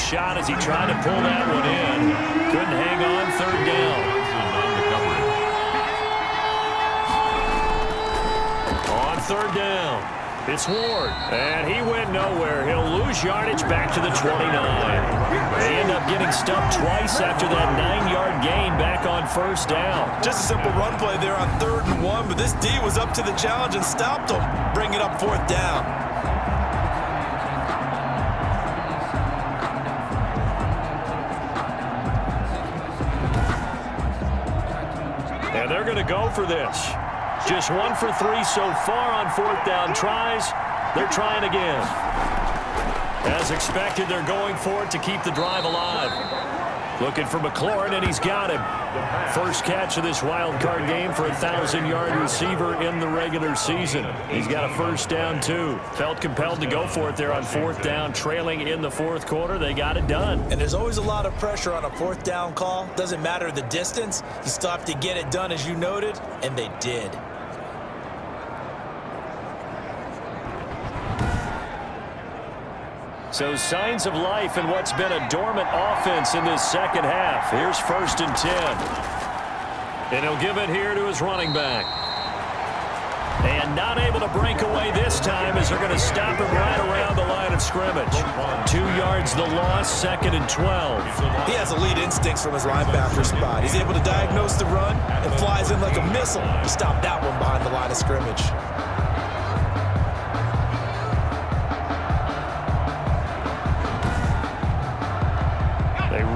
shot as he tried to pull that one in. Couldn't hang on. Third down. On third down, it's Ward. And he went nowhere. He'll lose yardage back to the 29. They end up getting stuffed twice after that 9-yard gain back on first down. Just a simple run play there on 3rd and 1, but this D was up to the challenge and stopped him. Bring it up 4th down. And they're going to go for this. Just 1 for 3 so far on 4th down tries. They're trying again. As expected, they're going for it to keep the drive alive. Looking for McLaurin, and he's got him. First catch of this wild card game for a 1,000-yard receiver in the regular season. He's got a first down, too. Felt compelled to go for it there on 4th down, trailing in the 4th quarter. They got it done. And there's always a lot of pressure on a 4th down call. Doesn't matter the distance. You still have to get it done, as you noted, and they did. So signs of life in what's been a dormant offense in this second half. Here's 1st and 10. And he'll give it here to his running back. And not able to break away this time as they're going to stop him right around the line of scrimmage. 2 yards the loss, 2nd and 12. He has elite instincts from his linebacker spot. He's able to diagnose the run and flies in like a missile to stop that one behind the line of scrimmage.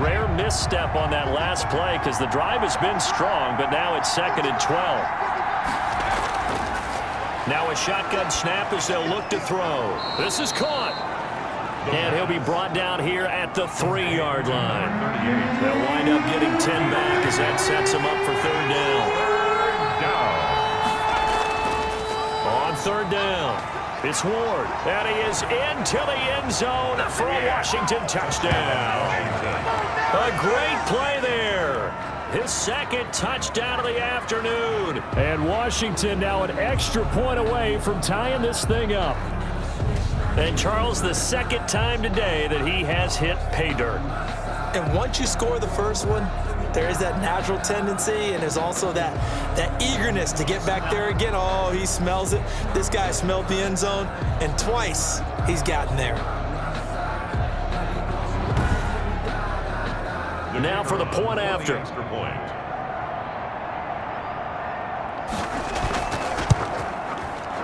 Rare misstep on that last play because the drive has been strong, but now it's 2nd and 12. Now a shotgun snap as they'll look to throw. This is caught. And he'll be brought down here at the 3-yard line. They'll wind up getting 10 back as that sets them up for 3rd down. On 3rd down, it's Ward. And he is into the end zone for a Washington touchdown. A great play there. His 2nd touchdown of the afternoon. And Washington now an extra point away from tying this thing up. And Charles, the 2nd time today that he has hit pay dirt. And once you score the first one, there is that natural tendency, and there's also that eagerness to get back there again. Oh, he smells it. This guy smelled the end zone, and twice he's gotten there. Now for the point after.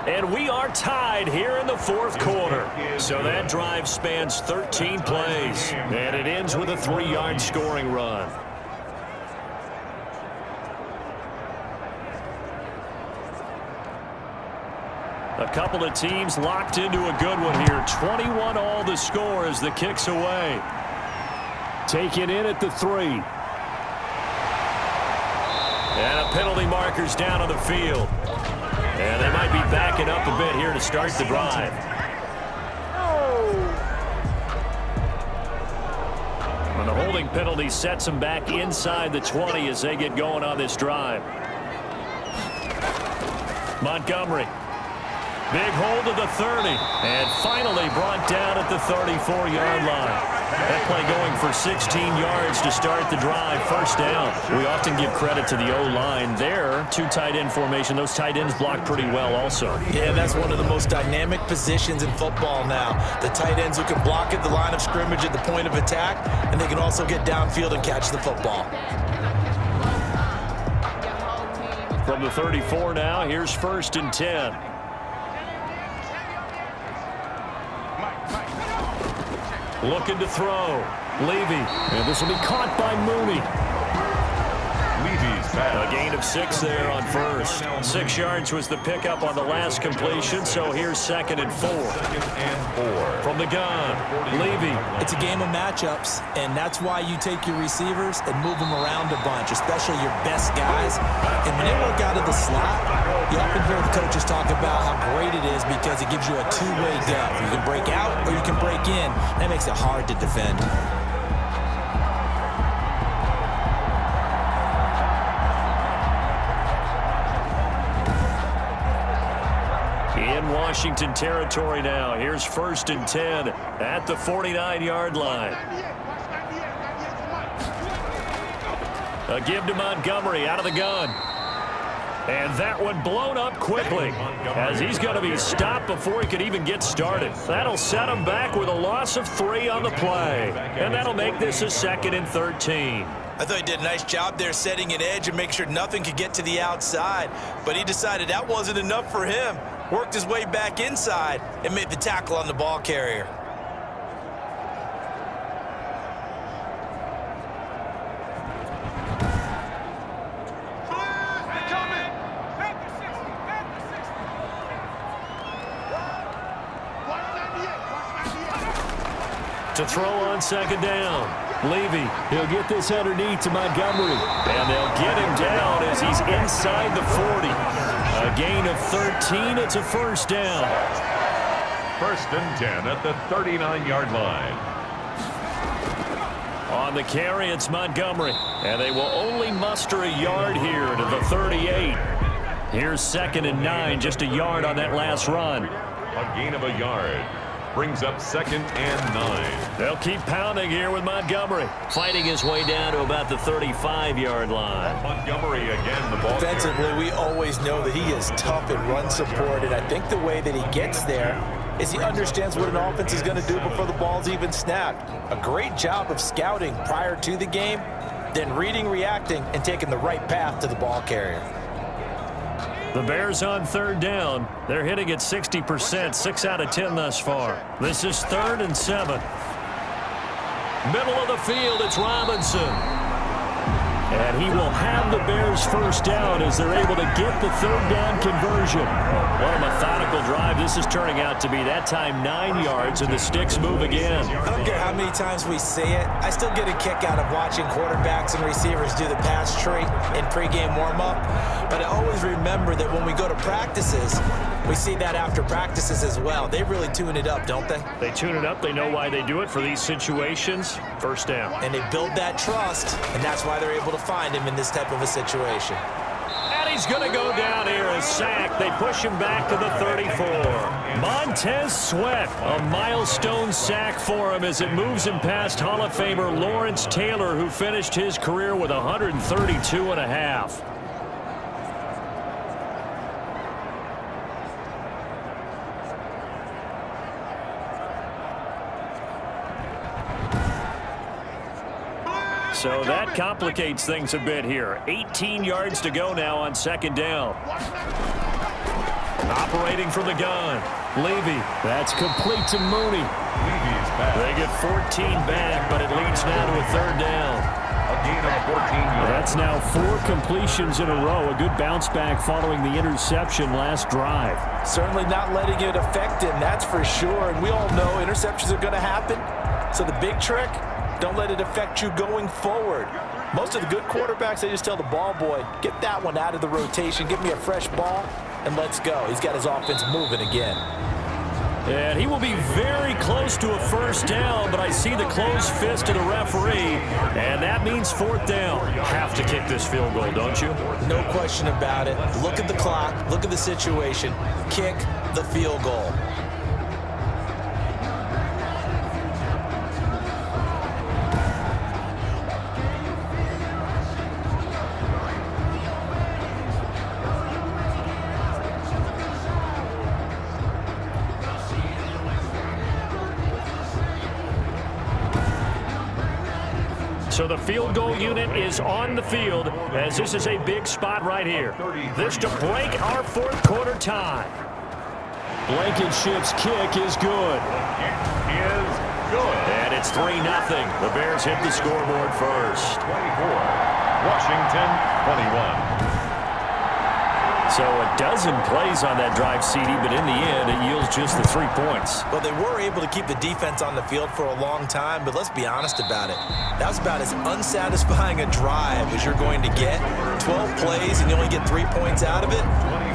And we are tied here in the 4th quarter. So that drive spans 13 plays. And it ends with a 3-yard scoring run. A couple of teams locked into a good one here. 21 all the score as the kick's away. Taken in at the 3. And a penalty marker's down on the field. And they might be backing up a bit here to start the drive. And the holding penalty sets them back inside the 20 as they get going on this drive. Montgomery. Big hold to the 30. And finally brought down at the 34-yard line. That play going for 16 yards to start the drive. First down. We often give credit to the O-line there. 2 tight end formation. Those tight ends block pretty well also. Yeah, that's one of the most dynamic positions in football now. The tight ends who can block at the line of scrimmage at the point of attack, and they can also get downfield and catch the football. From the 34 now, here's 1st and 10. Looking to throw. Levy. And this will be caught by Mooney. A gain of 6 there on first. 6 yards was the pickup on the last completion, so here's 2nd and 4. From the gun, Levy. It's a game of matchups, and that's why you take your receivers and move them around a bunch, especially your best guys. And when they work out of the slot, you often hear the coaches talk about how great it is because it gives you a two-way go. You can break out or you can break in. That makes it hard to defend. In one Washington territory now. Here's 1st and 10 at the 49-yard line. A give to Montgomery out of the gun. And that one blown up quickly as he's going to be stopped before he could even get started. That'll set him back with a loss of 3 on the play. And that'll make this a 2nd and 13. I thought he did a nice job there setting an edge and make sure nothing could get to the outside. But he decided that wasn't enough for him. Worked his way back inside and made the tackle on the ball carrier. To throw on 2nd down. Levy, he'll get this underneath to Montgomery. And they'll get him down as he's inside the 40. A gain of 13. It's a 1st down. 1st and 10 at the 39-yard line. On the carry, it's Montgomery. And they will only muster a yard here to the 38. Here's 2nd and 9, just a yard on that last run. A gain of a yard. Brings up 2nd and 9. They'll keep pounding here with Montgomery, fighting his way down to about the 35-yard line. Montgomery again, the ball. Defensively, we always know that he is tough in run support, and I think the way that he gets there is he understands what an offense is going to do before the ball's even snapped. A great job of scouting prior to the game, then reading, reacting, and taking the right path to the ball carrier. The Bears on 3rd down. They're hitting at 60%, 6 out of 10 thus far. This is 3rd and 7. Middle of the field, it's Robinson. And he will have the Bears' 1st down as they're able to get the 3rd down conversion. What a methodical drive this is turning out to be. That time 9 yards, and the sticks move again. I don't care how many times we say it. I still get a kick out of watching quarterbacks and receivers do the pass tree in pregame warm-up. But I always remember that when we go to practices, we see that after practices as well. They really tune it up, don't they? They tune it up. They know why they do it for these situations. 1st down. And they build that trust, and that's why they're able to find him in this type of a situation. And he's going to go down here, a sack. They push him back to the 34. Montez Sweat, a milestone sack for him as it moves him past Hall of Famer Lawrence Taylor, who finished his career with 132 and a half. So that complicates things a bit here. 18 yards to go now on 2nd down. Operating from the gun. Levy. That's complete to Mooney. They get 14 back, but it leads now to a 3rd down. A gain of 14 yards. That's now 4 completions in a row. A good bounce back following the interception last drive. Certainly not letting it affect him, that's for sure. And we all know interceptions are going to happen. So the big trick, don't let it affect you going forward. Most of the good quarterbacks, they just tell the ball boy, get that one out of the rotation, give me a fresh ball, and let's go. He's got his offense moving again. And he will be very close to a 1st down, but I see the closed fist of the referee, and that means 4th down. Have to kick this field goal, don't you? No question about it. Look at the clock. Look at the situation. Kick the field goal. So the field goal unit is on the field as this is a big spot right here. This to break our 4th quarter tie. Blankenship's kick is good. It is good. And it's 3-0. The Bears hit the scoreboard first. 24. Washington 21. So a dozen plays on that drive, CD, but in the end, it yields just the 3 points. Well, they were able to keep the defense on the field for a long time, but let's be honest about it. That was about as unsatisfying a drive as you're going to get. 12 plays and you only get 3 points out of it.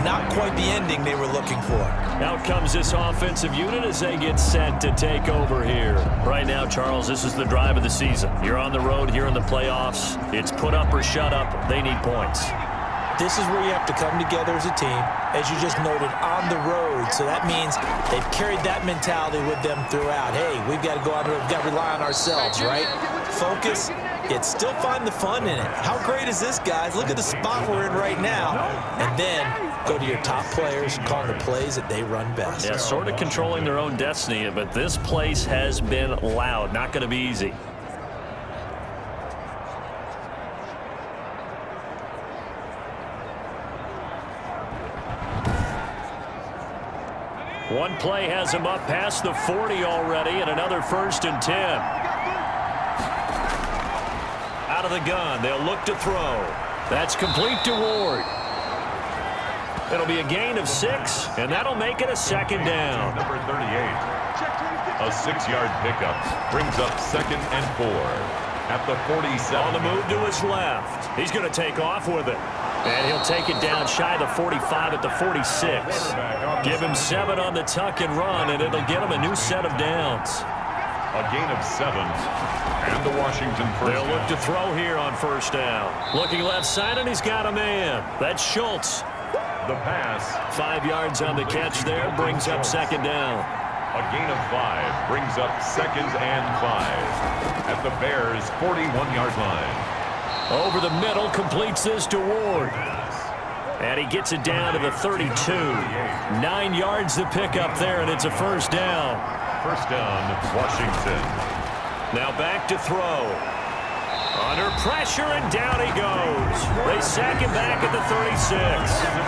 Not quite the ending they were looking for. Out comes this offensive unit as they get set to take over here. Right now, Charles, this is the drive of the season. You're on the road here in the playoffs. It's put up or shut up. They need points. This is where you have to come together as a team, as you just noted, on the road. So that means they've carried that mentality with them throughout. Hey, we've got to go out there, we've got to rely on ourselves, right? Focus, yet still find the fun in it. How great is this, guys? Look at the spot we're in right now. And then go to your top players and call the plays that they run best. Yeah, sort of controlling their own destiny, but this place has been loud. Not going to be easy. One play has him up past the 40 already, and another 1st and 10. Out of the gun, they'll look to throw. That's complete to Ward. It'll be a gain of 6, and that'll make it a 2nd down. Number 38, a 6-yard pickup, brings up 2nd and 4 at the 47. On the move to his left. He's going to take off with it. And he'll take it down shy of the 45 at the 46. Give him 7 on the tuck and run, and it'll get him a new set of downs. A gain of 7, and the Washington first They'll down. look to throw here on 1st down. Looking left side, and he's got a man. That's Schultz. The pass. 5 yards on the catch there, brings up 2nd down. A gain of 5 brings up 2nd and 5 at the Bears' 41-yard line. Over the middle, completes this to Ward. And he gets it down to the 32. 9 yards to pick up there, and it's a 1st down. 1st down, Washington. Now back to throw. Under pressure, and down he goes. They sack him back at the 36.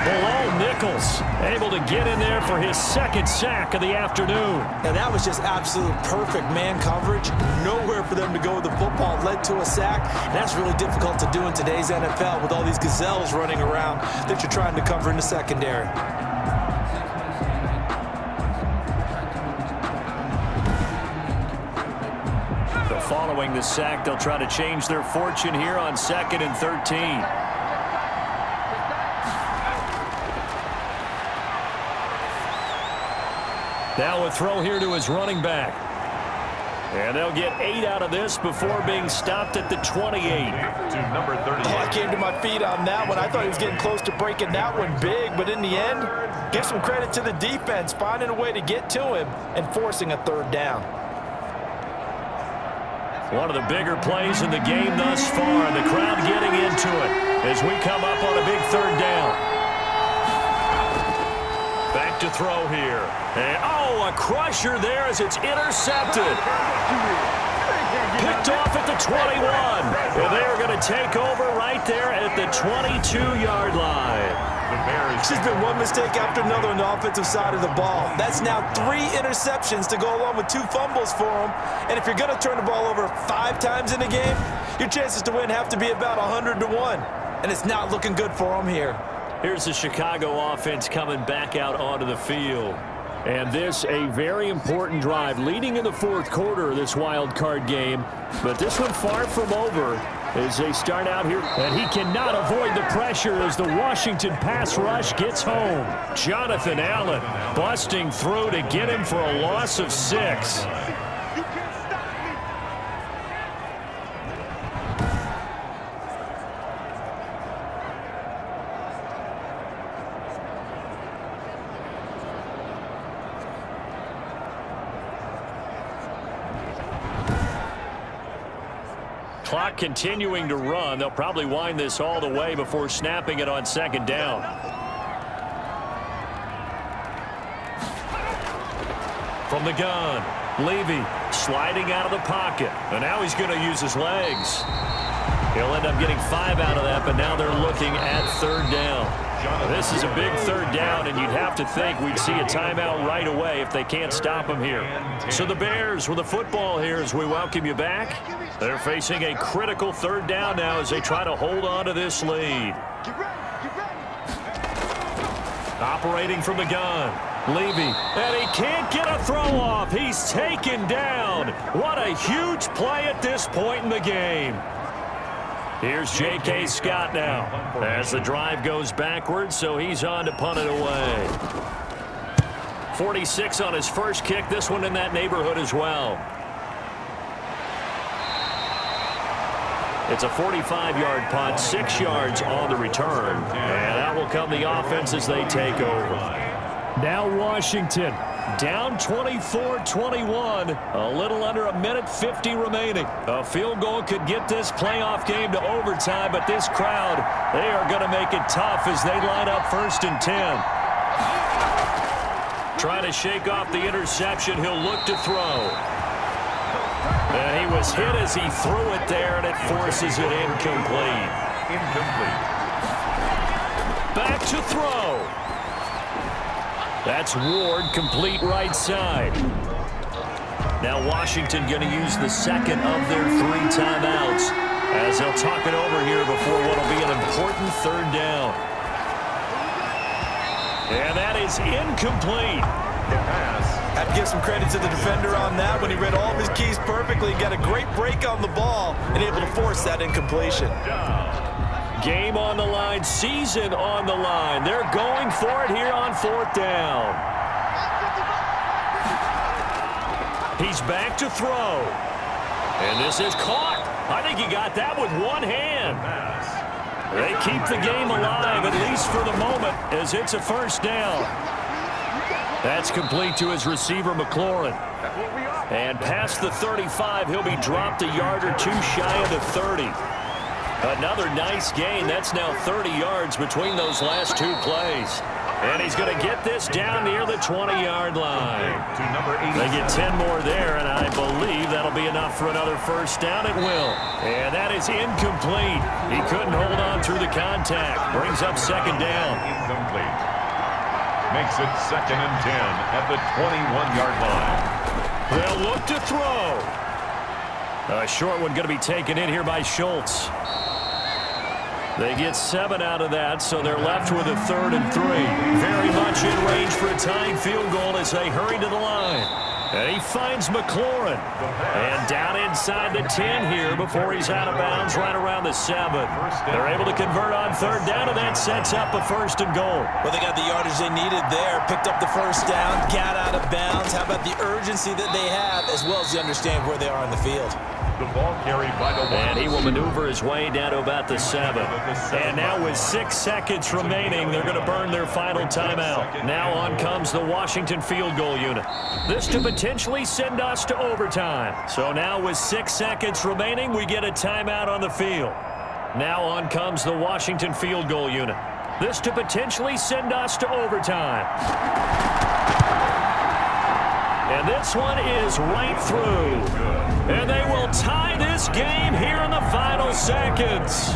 Below Nichols, able to get in there for his 2nd sack of the afternoon. Now that was just absolute perfect man coverage. Nowhere for them to go with the football. Led to a sack. And that's really difficult to do in today's NFL with all these gazelles running around that you're trying to cover in the secondary. Following the sack, they'll try to change their fortune here on 2nd and 13. Now a throw here to his running back. And they'll get 8 out of this before being stopped at the 28. To number 38. Oh, I came to my feet on that one. I thought he was getting close to breaking that one big, but in the end, give some credit to the defense, finding a way to get to him and forcing a 3rd down. One of the bigger plays in the game thus far, and the crowd getting into it as we come up on a big 3rd down. Back to throw here. And, a crusher there as it's intercepted. Picked off at the 21. And they are going to take over right there at the 22-yard line. It's just been one mistake after another on the offensive side of the ball. That's now 3 interceptions to go along with 2 fumbles for them. And if you're going to turn the ball over 5 times in a game, your chances to win have to be about 100 to 1. And it's not looking good for them here. Here's the Chicago offense coming back out onto the field. And this a very important drive leading in the 4th quarter of this wild card game. But this one far from over as they start out here. And he cannot avoid the pressure as the Washington pass rush gets home. Jonathan Allen busting through to get him for a loss of 6. Clock continuing to run. They'll probably wind this all the way before snapping it on 2nd down. From the gun, Levy sliding out of the pocket. And now he's going to use his legs. He'll end up getting 5 out of that, but now they're looking at 3rd down. This is a big 3rd down, and you'd have to think we'd see a timeout right away if they can't stop him here. So the Bears with the football here as we welcome you back. They're facing a critical 3rd down now as they try to hold on to this lead. Operating from the gun, Levy, and he can't get a throw off. He's taken down. What a huge play at this point in the game. Here's J.K. Scott now as the drive goes backwards, so he's on to punt it away. 46 on his first kick, this one in that neighborhood as well. It's a 45-yard punt, 6 yards on the return. And that will come the offense as they take over. Now Washington down 24-21. A little under a minute 50 remaining. A field goal could get this playoff game to overtime, but this crowd, they are going to make it tough as they line up 1st and 10. Trying to shake off the interception. He'll look to throw. And he was hit as he threw it there, and it forces it incomplete. Back to throw. That's Ward, complete right side. Now Washington going to use the second of their 3 timeouts as they'll talk it over here before what will be an important 3rd down. And that is incomplete. I'd give some credit to the defender on that when he read all of his keys perfectly, got a great break on the ball, and able to force that incompletion. Game on the line, season on the line. They're going for it here on 4th down. He's back to throw. And this is caught. I think he got that with one hand. They keep the game alive, at least for the moment, as it's a 1st down. That's complete to his receiver, McLaurin. And past the 35, he'll be dropped a yard or 2 shy of the 30. Another nice gain. That's now 30 yards between those last 2 plays. And he's going to get this down near the 20-yard line. They get 10 more there, and I believe that'll be enough for another 1st down. It will. And that is incomplete. He couldn't hold on through the contact. Brings up 2nd down. Incomplete. Makes it 2nd and 10 at the 21-yard line. They'll look to throw. A short one going to be taken in here by Schultz. They get 7 out of that, so they're left with a 3rd and 3. Very much in range for a tying field goal as they hurry to the line. And he finds McLaurin. And down inside the 10 here before he's out of bounds right around the 7. They're able to convert on 3rd down, and that sets up a 1st and goal. Well, they got the yardage they needed there. Picked up the 1st down, got out of bounds. How about the urgency that they have, as well as you understand where they are on the field. The ball carried by the 1. And he will maneuver his way down to about the 7. And now with 6 seconds remaining, they're going to burn their final timeout. Now on comes the Washington field goal unit. This to potentially send us to overtime. So now with 6 seconds remaining, we get a timeout on the field. Now on comes the Washington field goal unit. This to potentially send us to overtime. And this one is right through. And they will tie this game here in the final seconds.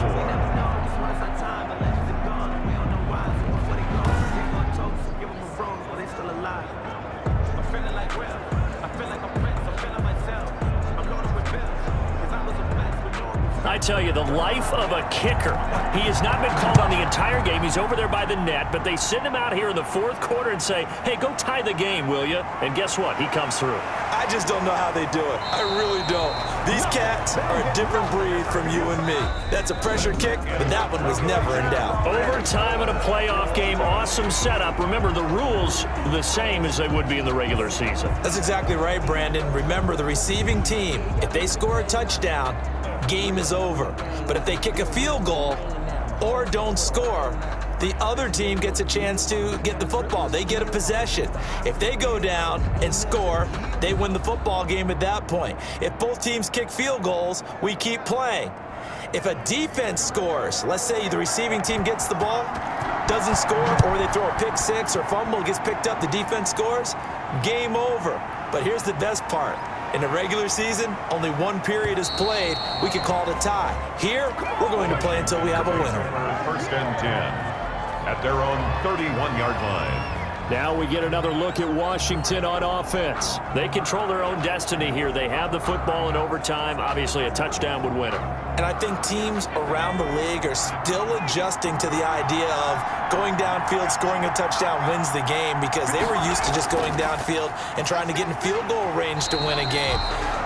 I tell you, the life of a kicker. He has not been called on the entire game. He's over there by the net, but they send him out here in the 4th quarter and say, hey, go tie the game, will you? And guess what? He comes through. I just don't know how they do it. I really don't. These cats are a different breed from you and me. That's a pressure kick, but that one was never in doubt. Overtime in a playoff game, awesome setup. Remember, the rules the same as they would be in the regular season. That's exactly right, Brandon. Remember, the receiving team, if they score a touchdown, game is over. But if they kick a field goal or don't score, the other team gets a chance to get the football. They get a possession. If they go down and score, they win the football game at that point. If both teams kick field goals, we keep playing. If a defense scores, let's say the receiving team gets the ball, doesn't score, or they throw a pick 6 or fumble, gets picked up, the defense scores, game over. But here's the best part. In the regular season, only 1 period is played. We could call it a tie. Here, we're going to play until we have a winner. 1st and 10 at their own 31-yard line. Now we get another look at Washington on offense. They control their own destiny here. They have the football in overtime. Obviously, a touchdown would win it. And I think teams around the league are still adjusting to the idea of going downfield, scoring a touchdown wins the game, because they were used to just going downfield and trying to get in field goal range to win a game.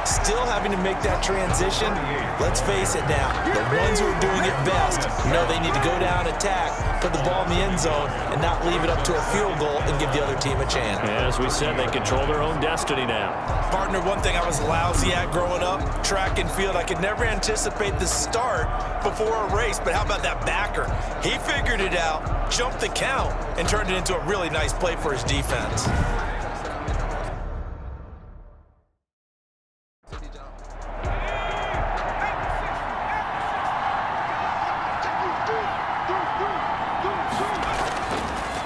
still having to make that transition. Let's face it now, the ones who are doing it best know they need to go down, attack, put the ball in the end zone, and not leave it up to a field goal and give the other team a chance. As we said, they control their own destiny now. Partner, one thing I was lousy at growing up, track and field, I could never anticipate the start before a race, but how about that backer? He figured it out, jumped the count, and turned it into a really nice play for his defense.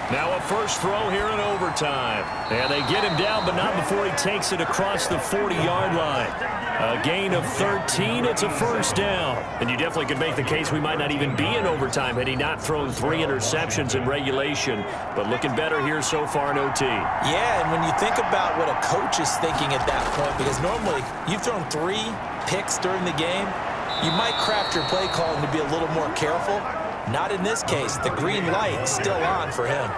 Now a first throw here in overtime. And they get him down, but not before he takes it across the 40-yard line. A gain of 13, it's a first down. And you definitely could make the case we might not even be in overtime had he not thrown 3 interceptions in regulation. But looking better here so far in OT. Yeah, and when you think about what a coach is thinking at that point, because normally you've thrown 3 picks during the game, you might craft your play calling to be a little more careful. Not in this case. The green light still on for him.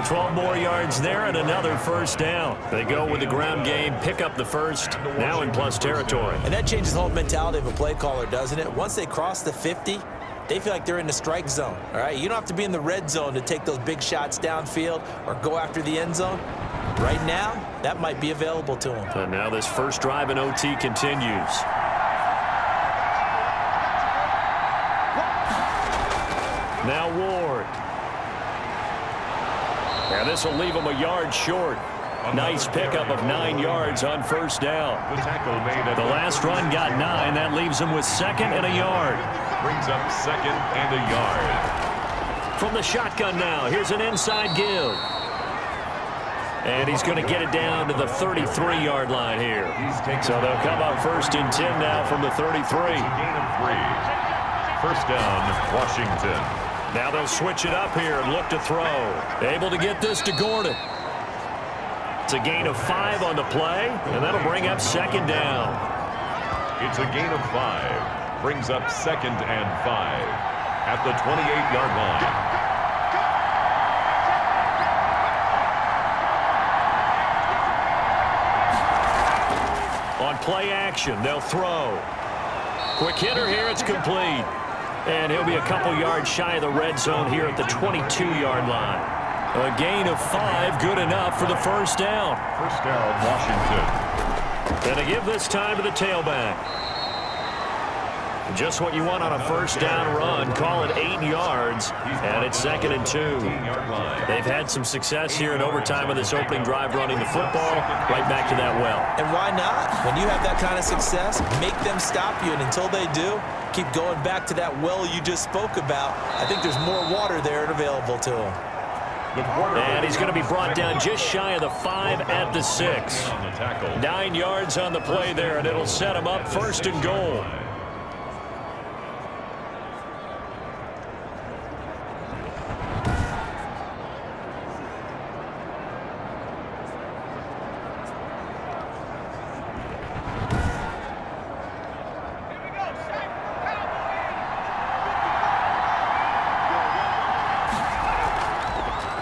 12 more yards there and another first down. They go with the ground game, pick up the first, now in plus territory. And that changes the whole mentality of a play caller, doesn't it? Once they cross the 50, they feel like they're in the strike zone, all right? You don't have to be in the red zone to take those big shots downfield or go after the end zone. Right now, that might be available to them. And now this first drive in OT continues. Now Ward. And this will leave him a yard short. Nice pickup of 9 yards on first down. The last run got 9. That leaves him with 2nd and a yard. Brings up 2nd and a yard. From the shotgun now, here's an inside give. And he's going to get it down to the 33-yard line here. So they'll come up 1st and 10 now from the 33. Gain of 3. First down, Washington. Now they'll switch it up here and look to throw. Able to get this to Gordon. It's a gain of 5 on the play, and that'll bring up 2nd down. It's a gain of 5. Brings up 2nd and 5 at the 28-yard line. On play action, they'll throw. Quick hitter here, it's complete. And he'll be a couple yards shy of the red zone here at the 22-yard line. A gain of 5, good enough for the first down. First down, Washington. And to give this time to the tailback. Just what you want on a first down run. Call it 8 yards, and it's 2nd and 2. They've had some success here in overtime of this opening drive running the football. Right back to that well. And why not? When you have that kind of success, make them stop you, and until they do, keep going back to that well you just spoke about. I think there's more water there and available to him. And he's going to be brought down just shy of the 5 at the 6. 9 yards on the play there, and it'll set him up 1st and goal.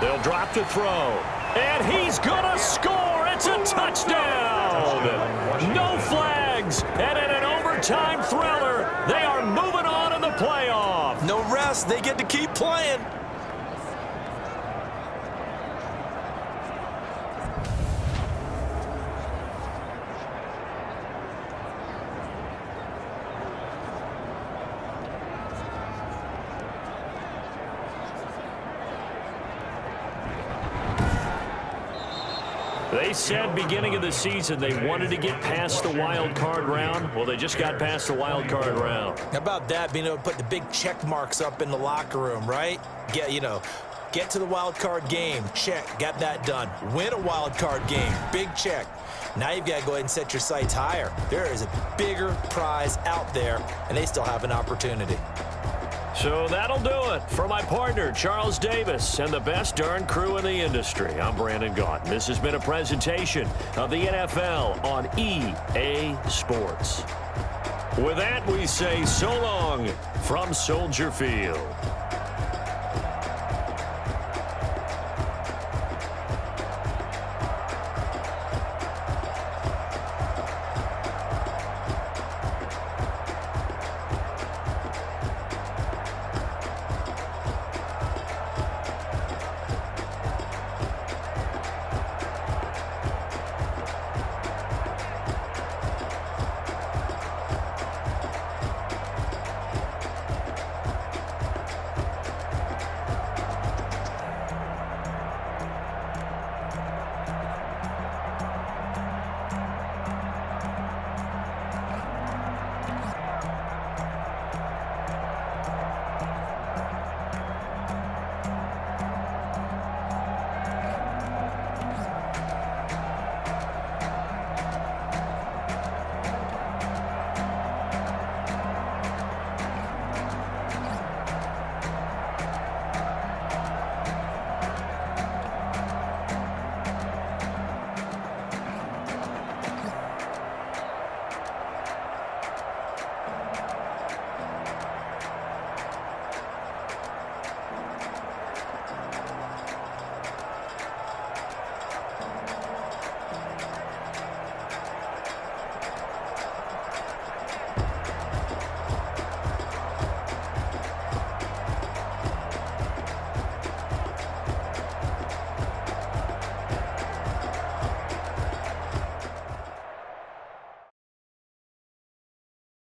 They'll drop to throw. And he's going to score. It's a touchdown. No flags. And in an overtime thriller, they are moving on in the playoff. No rest. They get to keep playing. They said beginning of the season they wanted to get past the wild card round. Well, they just got past the wild card round. How about that, being able to put the big check marks up in the locker room, right? Get to the wild card game, check, got that done. Win a wild card game, big check. Now you've got to go ahead and set your sights higher. There is a bigger prize out there, and they still have an opportunity. So that'll do it for my partner, Charles Davis, and the best darn crew in the industry. I'm Brandon Gaunt. This has been a presentation of the NFL on EA Sports. With that, we say so long from Soldier Field.